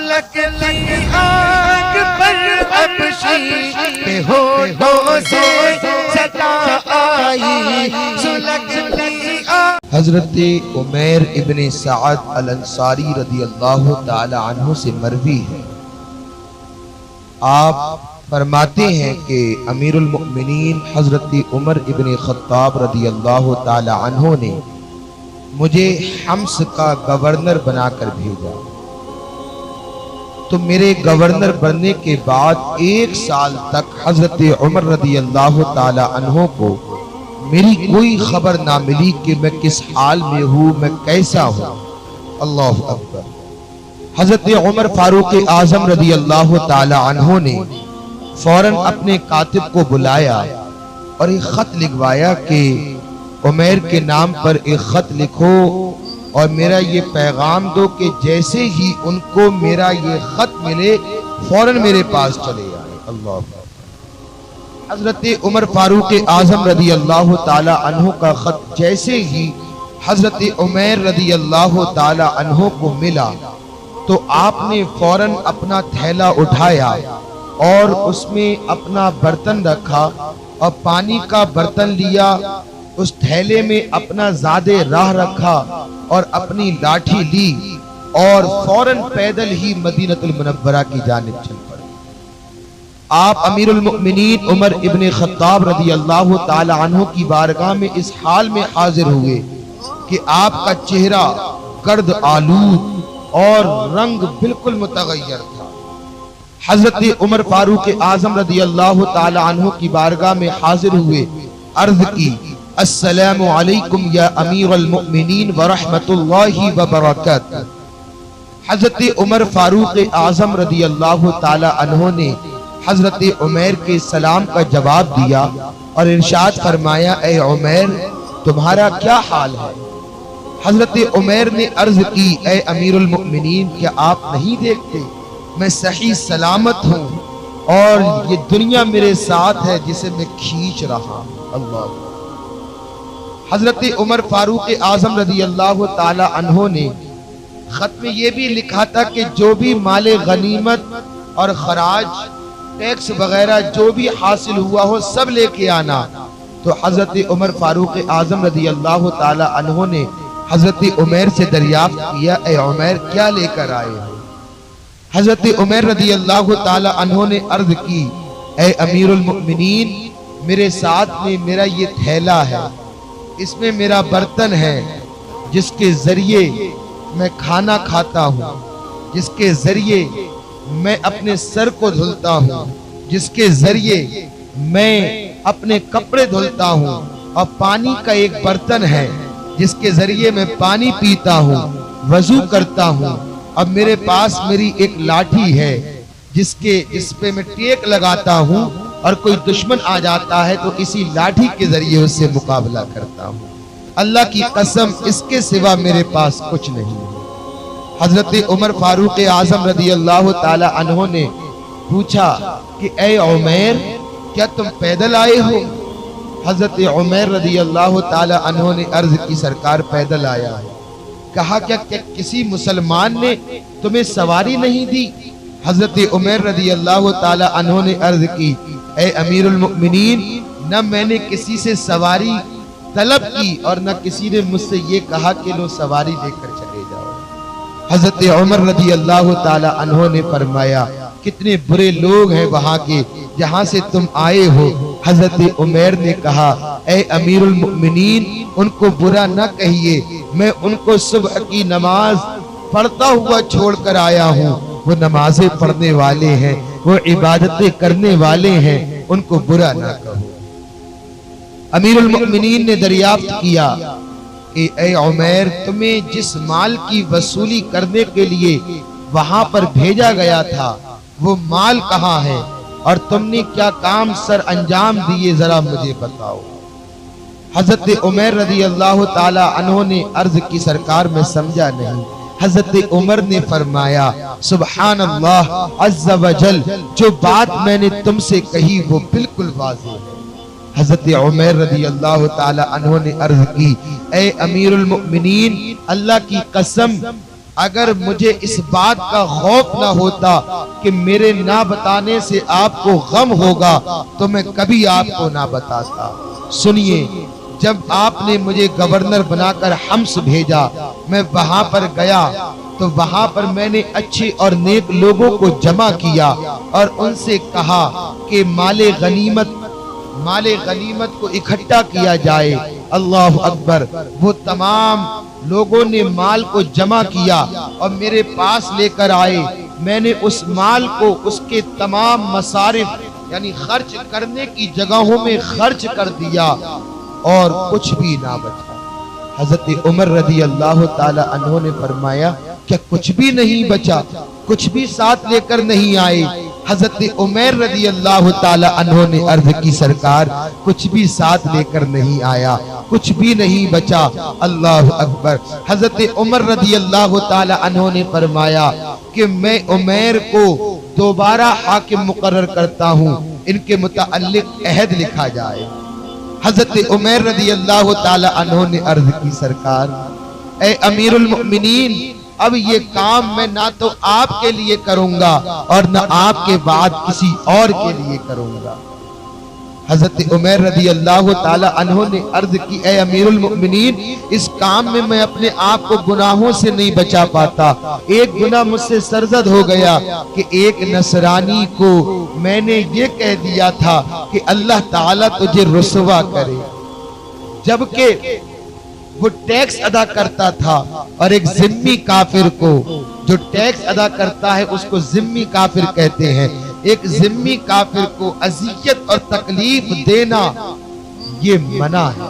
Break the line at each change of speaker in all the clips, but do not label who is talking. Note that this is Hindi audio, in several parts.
सुलगती आग पर हबशी के होठों से सदा आई, सुलगती आग। हजरत उमैर इब्ने सअद अल अंसारी रदी अल्लाह ताला अन्हु से मरवी है, आप फरमाते हैं कि अमीरुल मुमिनीन हजरत उमर इब्ने खत्ताब रदी अल्लाह ताला अन्हु ने मुझे हम्स का गवर्नर बनाकर भेजा। तो मेरे गवर्नर बनने के बाद 1 साल तक हजरत उमर रदी अल्लाह ताला अन्हु को मेरी कोई खबर ना मिली कि मैं किस हाल में हूँ, मैं कैसा हूँ। अल्लाह अकबर। हजरत उमर फारूक आजम रदी अल्लाह ताला अन्हु ने फौरन अपने कातिब को बुलाया और एक खत लिखवाया कि उमैर के नाम पर एक खत लिखो और मेरा ये पैगाम दो कि जैसे ही उनको मेरा ये खत मिले फौरन मेरे पास चले आए। अल्लाह। हजरत उमर फारूक आजम रदी अल्लाह ताला अन्हु का खत जैसे ही हजरत उमैर रदी अल्लाह ताला अन्हु को मिला तो आपने फौरन अपना थैला उठाया और उसमें अपना बर्तन रखा और पानी का बर्तन लिया, उस थैले में अपना ज़ादे राह रखा और अपनी लाठी ली और फौरन पैदल ही मदीनतुल मुनव्वरा की जानिब चल पड़े। आप अमीरुल मुमिनीन उमर इब्ने खत्ताब रदी अल्लाह ताला अन्हु की बारगाह में इस हाल में हाजिर हुए कि आपका चेहरा गर्द आलूद और रंग बिल्कुल मुतगय्यर था। हजरत उमर फारूक आजम रदी अल्लाह ताला अन्हु की बारगाह में हाजिर हुए, अर्ज की, अस्सलामु अलैकुम या अमीरुल मुमिनीन व रहमतुल्लाहि व बरकातहू। हजरत उमर फारूक आजम रदी अल्लाह ताला अन्हु ने हजरत उमैर के सलाम का जवाब दिया और इरशाद फरमाया, ए उमैर तुम्हारा क्या हाल है। हजरत उमैर ने अर्ज की, ए अमीरुल मुमिनीन क्या आप नहीं देखते मैं सही सलामत हूँ और ये दुनिया मेरे साथ है जिसे मैं खींच रहा हूँ। अल्लाह। हजरत उमर फारूक आजम रदी अल्लाह ताला अन्हु ने खत में ये भी लिखा था कि जो भी माले गनीमत और खराज टैक्स वगैरह जो भी हासिल हुआ हो सब लेके आना। तो हजरत उमर फारूक आजम रदी अल्लाह ताला अन्हु ने हजरत उमैर से दरियाफ्त किया, ए उमैर क्या लेकर आए हो। हजरत उमैर रदी अल्लाह ताला अन्हु ने अर्ज की, ए अमीरुल मुमिनीन मेरे साथ में मेरा ये थैला है, इसमें मेरा बर्तन है जिसके जरिए मैं खाना खाता हूँ, जिसके जरिए मैं अपने सर को धुलता हूँ, जिसके जरिए मैं अपने कपड़े धुलता हूँ, और पानी का एक बर्तन है जिसके जरिए मैं पानी पीता हूँ, वजू करता हूँ। अब मेरे पास मेरी एक लाठी है जिस पे मैं टेक लगाता हूँ और कोई दुश्मन आ जाता है तो इसी लाठी के जरिए उससे मुकाबला करता हूँ। अल्लाह की कसम इसके सिवा मेरे पास कुछ नहीं है। हजरत उमर फारूक आजम रदी अल्लाह ताला अन्हु ने पूछा कि ए उमैर क्या तुम पैदल आए हो। हजरत उमैर रदी अल्लाह ताला अन्हु ने अर्ज की, सरकार पैदल आया है। कहा क्या किसी मुसलमान ने तुम्हें सवारी नहीं दी। हजरत उमैर रदी अल्लाह ताला अन्हु ने अर्ज की, ए अमीरुल मुमिनीन न मैंने किसी से सवारी तलब की और न किसी ने मुझसे ये कहा कि लो सवारी लेकर चले जाओ। हजरत उमर रदी अल्लाह ताला अन्हु ने फरमाया, कितने बुरे लोग हैं वहां के जहां से तुम आए हो। हजरत उमैर ने कहा, ए अमीरुल मुमिनीन उनको बुरा न कहिए, मैं उनको सुबह की नमाज पढ़ता हुआ छोड़कर आया हूँ। वो नमाजें पढ़ने वाले हैं, वो इबादतें करने वाले हैं, उनको बुरा ना कहो। अमीरुल मुमिनीन ने दरियाफ्त किया कि ए उमैर तुम्हें जिस माल की वसूली करने के लिए वहां पर भेजा गया था वो माल कहाँ है और तुमने क्या काम सर अंजाम दिए जरा मुझे बताओ। हजरत उमैर रदी अल्लाह ताला अन्हु ने अर्ज की, सरकार में समझा नहीं। हजरत उमर ने फरमाया, सुभान अल्लाह अज़्ज़ा वजल, जो बात मैंने तुमसे कही वो बिल्कुल वाज़ेह है। हजरत उमैर रदी अल्लाह ताला अन्हु ने अर्ज की, ए अमीरुल मुमिनीन अल्लाह की कसम अगर मुझे इस बात का खौफ ना होता कि मेरे ना बताने से आपको गम होगा तो मैं कभी आपको ना बताता। सुनिए, जब आपने मुझे गवर्नर बनाकर हम्स भेजा, मैं वहां पर गया तो वहां पर मैंने अच्छे और नेक लोगों को जमा किया और उनसे कहा कि माले गनीमत को इकट्ठा किया जाए। अल्लाह अकबर। वो तमाम लोगों ने माल को जमा किया और मेरे पास लेकर आए। मैंने उस माल को उसके तमाम मसारिफ यानी खर्च करने की जगहों में खर्च कर दिया और कुछ भी ना बचा। हजरत उमर रदी अल्लाह ताला अन्हो ने फरमाया, क्या कुछ भी नहीं बचा? कुछ भी साथ लेकर नहीं आए? हजरत उमर रदी अल्लाह ताला अन्हो ने अर्ज की, सरकार कुछ भी साथ लेकर नहीं आया, कुछ भी नहीं बचा। अल्लाह अकबर। हजरत उमर रदी अल्लाह ताला अन्हो ने फरमाया कि मैं उमर को दोबारा हाकिम मुकर्रर करता हूँ, इनके मुताल्लिक अहद लिखा जाए। हजरत उमर रदी अल्लाह ताला अन्हो ने अर्ज की, सरकार ए अमीरुल मोमिनीन, अब ये काम मैं ना तो आपके लिए करूंगा और ना आपके बाद किसी और के लिए करूंगा। हजरत उमर रदी अल्लाह ताला अन्हो ने अर्ज की, ए अमीरुल मोमिनीन, इस काम में मैं अपने आप को गुनाहों से नहीं बचा पाता। एक गुनाह मुझसे सरजद हो गया कि एक नसरानी को मैंने ये कह दिया था कि अल्लाह ताला तुझे रुसवा करे, जबकि वो टैक्स अदा करता था और एक जिम्मी काफिर को, जो टैक्स अदा करता है उसको जिम्मी काफिर कहते हैं, एक जिम्मी काफिर को अजियत और तकलीफ देना ये मना है।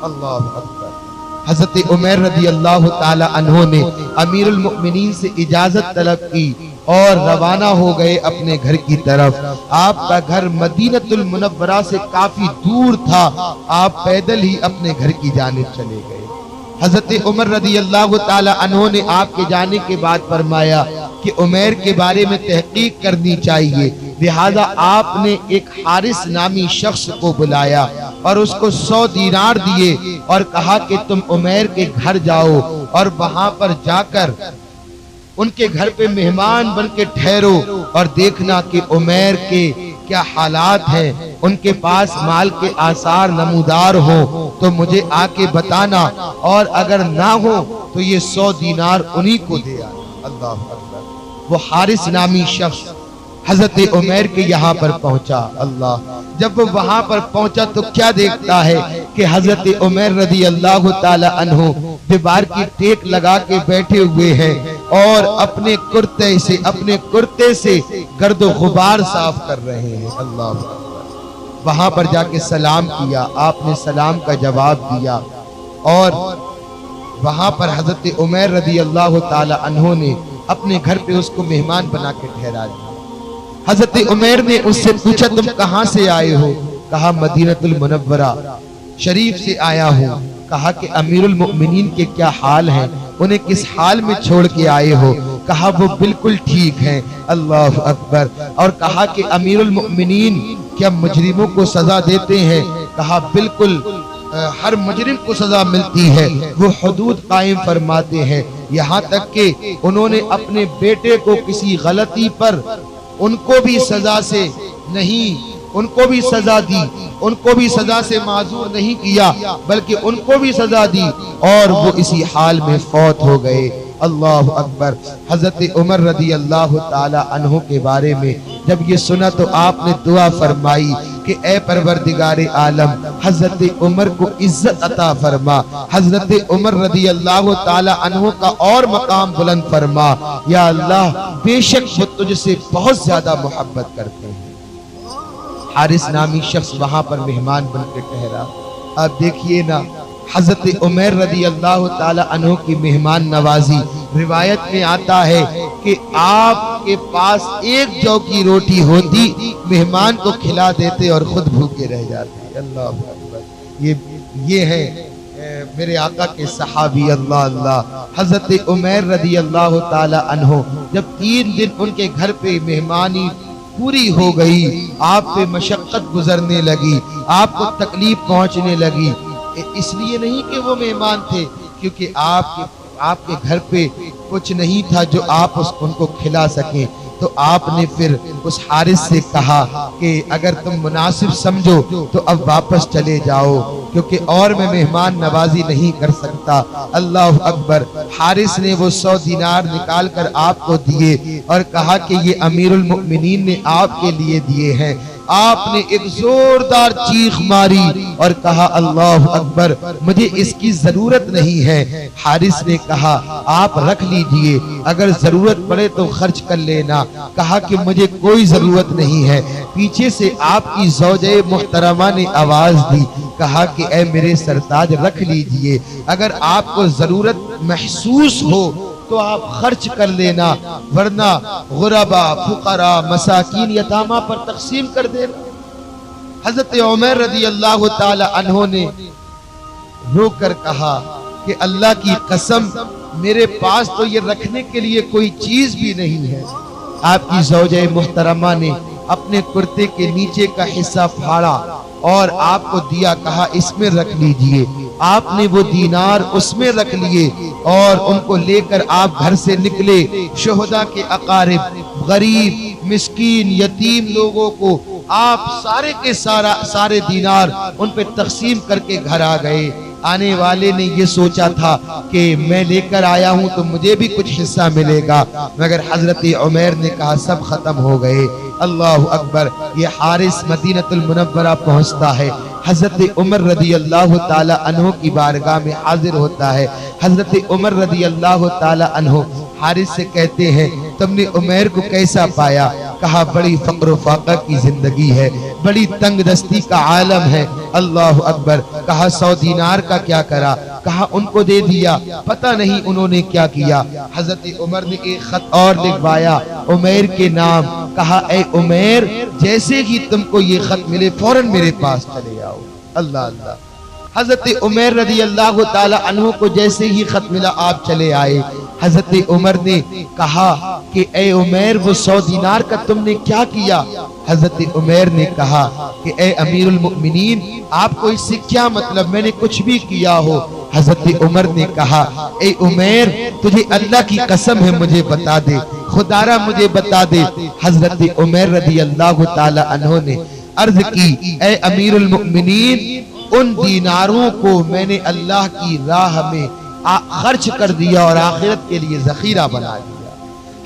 अल्लाह अकबर। हजरत उमर रदी अल्लाह ताला अन्हो ने अमीरुल मोमिनीन से इजाजत तलब की और रवाना हो गए अपने घर की तरफ। आपका घर मदीनतुल मुनव्वरा से काफी दूर था, आप पैदल ही अपने घर की जानिब चले गए। हजरत उमर रदी अल्लाह ताला अन्हो ने आपके जाने के बाद फरमाया कि उमर के बारे में तहकीक करनी चाहिए, लिहाजा आपने एक हारिस नामी शख्स को बुलाया और उसको 100 दीनार दिए और कहा कि तुम उमर के घर जाओ और वहां पर जाकर उनके घर पे मेहमान बन के ठहरो और देखना कि उमर के क्या हालात हैं, उनके पास माल के आसार नमूदार हो तो मुझे आके बताना, और अगर ना हो तो ये 100 दीनार उन्हीं को दे आना। अल्लाह अकबर। वो हारिस नामी शख्स हजरत उमर के यहाँ पर पहुंचा। अल्लाह। जब वो वहां पर पहुंचा तो क्या देखता है कि हजरत उमर रदी अल्लाह ताला अन्हो दीवार की टेक लगा के बैठे हुए हैं और अपने कुर्ते से गर्द गुबार साफ कर रहे हैं। अल्लाह। वहां पर जाके सलाम किया, आपने सलाम का जवाब दिया और वहां पर हजरत उमर रदी अल्लाह ताला अन्हो ने अपने घर पे उसको मेहमान बना के ठहरा दिया। हजरत उमर ने उससे पूछा, तुम कहां से आए हो? कहा मदीनतुल मुनव्वरा शरीफ से आया हूँ। कहा कि अमीरुल मोमिनीन के क्या हाल हैं, उन्हें किस हाल में छोड़ के आए हो? कहा वो बिल्कुल ठीक हैं। अल्लाह अकबर। और कहा कि अमीरुल मोमिनीन क्या मुजरिमों को सजा देते हैं? कहा बिल्कुल, हर मुजरिम को सजा मिलती है, वो हुदूद कायम फरमाते हैं। यहाँ तक कि उन्होंने अपने बेटे को किसी गलती पर उनको भी सजा से नहीं, उनको भी सजा दी, उनको भी सजा से माजूर नहीं किया, बल्कि उनको भी सजा दी और वो इसी हाल में फौत हो गए। अल्लाह अकबर। हजरत उमर रदी अल्लाह ताला अन्हो के बारे में जब ये सुना तो आपने दुआ फरमाई कि ए परवरदिगारे आलम, हजरत उमर को इज्जत अता फरमा, हजरत उमर रदी अल्लाह ताला अन्हो का और मकाम बुलंद फरमा। या अल्लाह, बेशक वो तुझसे बहुत ज्यादा मोहब्बत करते हैं। हारिस नामी शख्स वहां पर मेहमान बन के ठहरा। अब देखिए ना, हजरत उमर रदी अल्लाह ताला अन्हो की मेहमान नवाजी, रिवायत में आता है कि आपके पास एक जौ की रोटी होती, मेहमान को खिला देते और खुद भूखे रह जाते। अल्लाह अकबर। ये है मेरे आका के सहाबी। अल्लाह अल्लाह। हजरत उमर रदी अल्लाह ताला अन्हो जब 3 दिन उनके घर पे मेहमानी पूरी हो गई, आप पे मशक्कत गुजरने लगी, आपको तकलीफ पहुंचने लगी, इसलिए नहीं कि वो मेहमान थे, क्योंकि आपके घर पे कुछ नहीं था जो आप उनको खिला सकें, तो आपने फिर उस हारिस से कहा कि अगर तुम मुनासिब समझो तो अब वापस चले जाओ, क्योंकि और मैं मेहमान नवाजी नहीं कर सकता। अल्लाह अकबर। हारिस ने वो 100 दिनार निकाल कर आपको दिए और कहा कि ये अमीरुल मोमिनीन ने आपके लिए दिए हैं। आपने एक जोरदार चीख मारी और कहा अल्लाह अकबर, मुझे इसकी जरूरत नहीं है। हारिस ने कहा आप रख लीजिए, अगर जरूरत पड़े तो खर्च कर लेना। कहा कि मुझे कोई जरूरत नहीं है। पीछे से आपकी ज़ौजे मुहतरमा ने आवाज दी, कहा कि ऐ मेरे सरताज रख लीजिए, अगर आपको जरूरत महसूस हो तो आप खर्च कर लेना, वरना गुरबा, फुकरा, मसाकीन, यतामा पर तकसीम कर देना। हजरत उमर रज़ी अल्लाह ताला अन्हो ने रोकर कहा कि अल्लाह की कसम, मेरे पास तो ये रखने के लिए कोई चीज भी नहीं है। आपकी ज़ौजे मुहतरमा ने अपने कुर्ते के नीचे का हिस्सा फाड़ा और आपको दिया, कहा इसमें रख लीजिए। आपने वो दीनार उसमें रख लिए और उनको लेकर आप घर से निकले। शोहदा के अकारिब, गरीब, मिस्कीन, यतीम लोगों को आप सारे के सारे दीनार उन पे तकसीम करके घर आ गए। आने वाले ने ये सोचा था कि मैं लेकर आया हूं तो मुझे भी कुछ हिस्सा मिलेगा, मगर हजरत उमर ने कहा सब खत्म हो गए। अल्लाह अकबर। ये हारिस मदीनतुल मुनव्वरा पहुंचता है। हजरत उमर रज़ी अल्लाह ताला अन्हो की बारगाह में हाजिर होता है। हजरत उमर रज़ी अल्लाह ताला अन्हो हारिस से कहते हैं, तुमने उमर को कैसा पाया? कहा बड़ी फक्र फाका की जिंदगी है, बड़ी तंग दस्ती का आलम है। अल्लाह अकबर। कहा 100 दीनार का क्या करा? कहा उनको दे दिया, पता नहीं उन्होंने क्या किया। हजरत उमर ने एक खत और लिखवाया उमर के नाम। कहा ऐ उमर, जैसे ही तुमको ये खत मिले फौरन मेरे पास चले आओ। अल्लाह अल्लाह। हजरत उमर रज़ी अल्लाह ताला अन्हु को जैसे ही खत मिला आप चले आए। हजरत उमर ने कहा कि ऐ उमर, वो 100 दीनार का तुमने क्या किया? हजरत उमर ने कहा कि ऐ अमीरुल मोमिनीन, आपको इससे क्या मतलब, मैंने कुछ भी किया हो। हजरत उमर ने कहा ऐ उमर, तुझे अल्लाह की कसम है मुझे बता दे, खुदारा मुझे बता दे। हजरत उमर रज़ी अल्लाह ताला अन्हु ने अर्ज की ऐ अमीरुल मोमिनीन, उन दीनारों को मैंने अल्लाह की राह में खर्च कर दिया और आखिरत के लिए जखीरा बना दिया।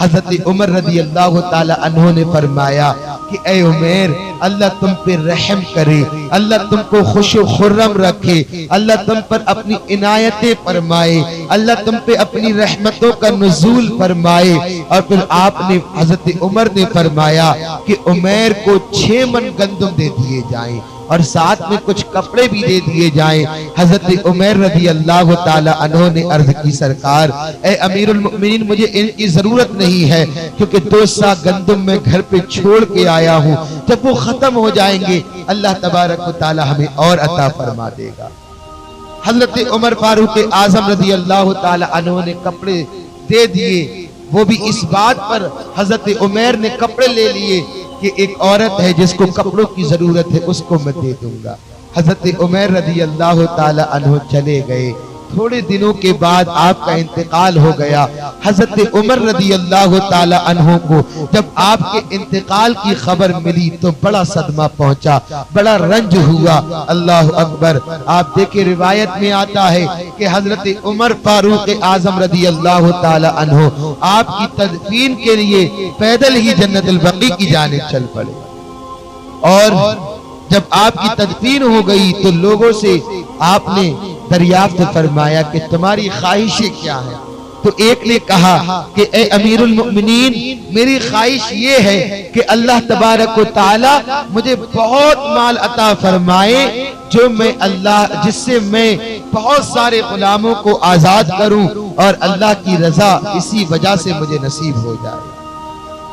हजरत उमर रज़ी अल्लाह ताला अन्हो ने फरमाया कि ऐ उमर, अल्लाह तुम पे रहम करे, अल्लाह तुमको खुश खुर्रम रखे, अल्लाह तुम पर अपनी इनायतें फरमाए, अल्लाह तुम पे अपनी रहमतों का नुज़ूल फरमाए। और फिर आपने हजरत उमर ने फरमाया कि उमर को 6 मन गंदम दे दिए जाएं और साथ में कुछ कपड़े भी दे दिए जाएं। हजरत उमर रज़ी अल्लाह ताला अन्हो ने अर्ज की, सरकार ऐ अमीरुल मोमिनीन, मुझे इनकी जरूरत नहीं है, क्योंकि 2 सा गंदम मैं घर पे छोड़ के आया हूँ। जब वो खत्म हो जाएंगे अल्लाह तबारक व तआला हमें और अता फरमा देगा। हजरत उमर फारूक आजम रज़ी अल्लाह ताला अन्हो ने कपड़े दे दिए, वो भी इस बात पर हजरत उमर ने कपड़े ले लिए कि एक औरत है जिसको कपड़ों की जरूरत है, उसको मैं दे दूंगा। हजरत उमर रज़ी अल्लाह ताला अन्हु चले गए। थोड़े दिनों के बाद आपका इंतकाल हो गया। हजरत उमर रज़ी अल्लाह ताला अन्हु को जब आपके इंतकाल की खबर मिली तो बड़ा सदमा पहुंचा, बड़ा रंज हुआ। अल्लाह अकबर। आप देखे रिवायत में आता है कि हजरत उमर फारूक आजम रज़ी अल्लाह ताला अन्हु आपकी तदफीन के लिए पैदल ही जन्नतुल बकी की जानिब चल पड़े। और जब आपकी तदफीन हो गई तो लोगों से आपने दरियाफ्त फरमाया कि तुम्हारी ख्वाहिशें क्या है? तो एक ने कहा कि ए अमीरुल मोमिनीन, मेरी ख्वाहिश ये है कि अल्लाह तबारक व तआला मुझे बहुत माल अता फरमाए, जो मैं अल्लाह जिससे मैं बहुत सारे गुलामों को आजाद करूं और अल्लाह की रजा इसी वजह से मुझे नसीब हो जाए।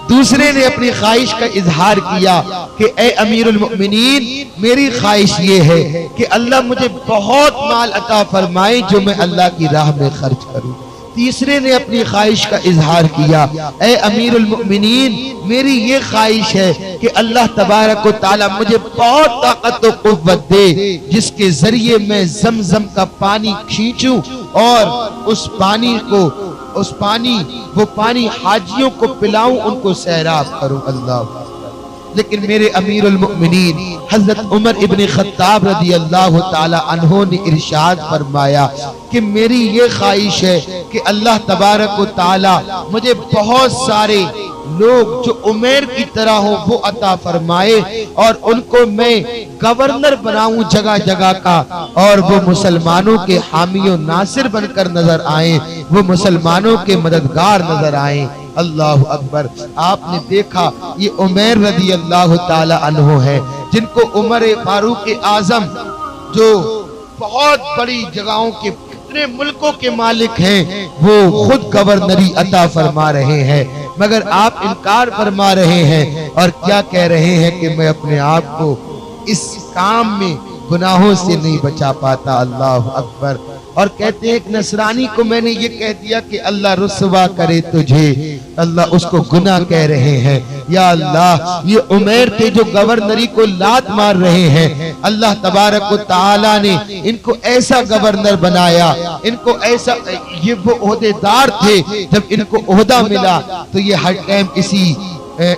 दूसरे ने अपनी ख्वाहिश का इजहार किया कि ए अमीरुल मोमिनीन, मेरी ख्वाहिश ये है कि अल्लाह मुझे बहुत माल अता फरमाए जो मैं अल्लाह की राह में खर्च करूं। तीसरे ने अपनी ख्वाहिश का इजहार किया, ए अमीरुल मोमिनीन, मेरी ये ख्वाहिश है कि अल्लाह तबारक व तआला मुझे बहुत ताकत और कुव्वत दे, जिसके जरिए मैं जमजम का पानी खींचूं और वो पानी हाजियों को पिलाऊं, उनको सैराब करूं। अल्लाह। लेकिन मेरे अमीरुल मोमिनीन हजरत उमर इब्ने खत्ताब रदी अल्लाह ताला अन्हो ने इरशाद फरमाया कि मेरी ये ख्वाहिश है कि अल्लाह तबारक व ताला मुझे बहुत सारे लोग जो उमर की तरह हो वो अता फरमाए और उनको मैं गवर्नर बनाऊं जगह जगह का, और वो मुसलमानों के हामी और नासिर बनकर नजर आए, वो मुसलमानों के मददगार नजर आए। अल्लाह अकबर। आपने देखा ये उमर रदी अल्लाह ताला अन्हो है, जिनको उमर फारूक आजम जो बहुत बड़ी जगहों के कितने मुल्कों के मालिक हैं, वो खुद गवर्नरी अता फरमा रहे हैं, मगर आप इनकार फरमा रहे हैं और क्या कह रहे हैं कि मैं अपने आप को इस काम में गुनाहों से नहीं बचा पाता। अल्लाह अकबर। और कहते हैं एक नसरानी को मैंने ये कह दिया कि अल्लाह रुसवा करे तुझे, अल्लाह उसको गुनाह कह रहे हैं। या अल्लाह, ये उमर थे जो गवर्नरी को लात मार रहे हैं, अल्लाह तबारक व तआला ने इनको ऐसा गवर्नर बनाया, इनको ऐसा, ये वो ओहदेदार थे, जब इनको ओहदा मिला तो ये हर टाइम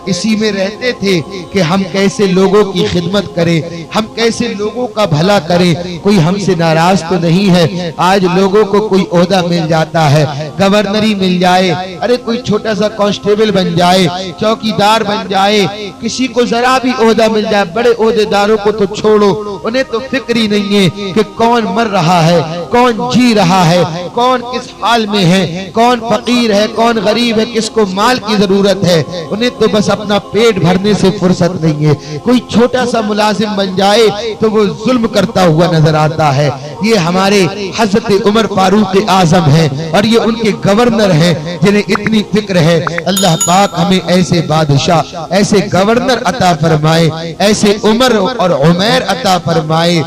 इसी में रहते थे कि हम कैसे लोगों की खिदमत करें, हम कैसे लोगों का भला करें, कोई हमसे नाराज तो नहीं है। आज लोगों को कोई ओहदा मिल जाता है, गवर्नरी मिल जाए, अरे कोई छोटा सा कांस्टेबल बन जाए, चौकीदार बन जाए, किसी को जरा भी ओहदा मिल जाए, बड़े ओहदेदारों को तो छोड़ो, उन्हें तो फिक्र ही नहीं है कि कौन मर रहा है, कौन जी रहा है, कौन किस हाल में है, कौन फकीर है, कौन गरीब है, किसको माल की जरूरत है, उन्हें तो बस अपना पेट भरने से फुर्सत नहीं है। कोई छोटा सा मुलाजिम बन जाए तो वो जुल्म करता हुआ नजर आता है। ये हमारे हजरत उमर फारूक आजम हैं और ये उनके गवर्नर हैं जिन्हें इतनी फिक्र है। अल्लाह पाक हमें ऐसे बादशाह, ऐसे गवर्नर अता फरमाए, ऐसे उमर और उमर अता फरमाए।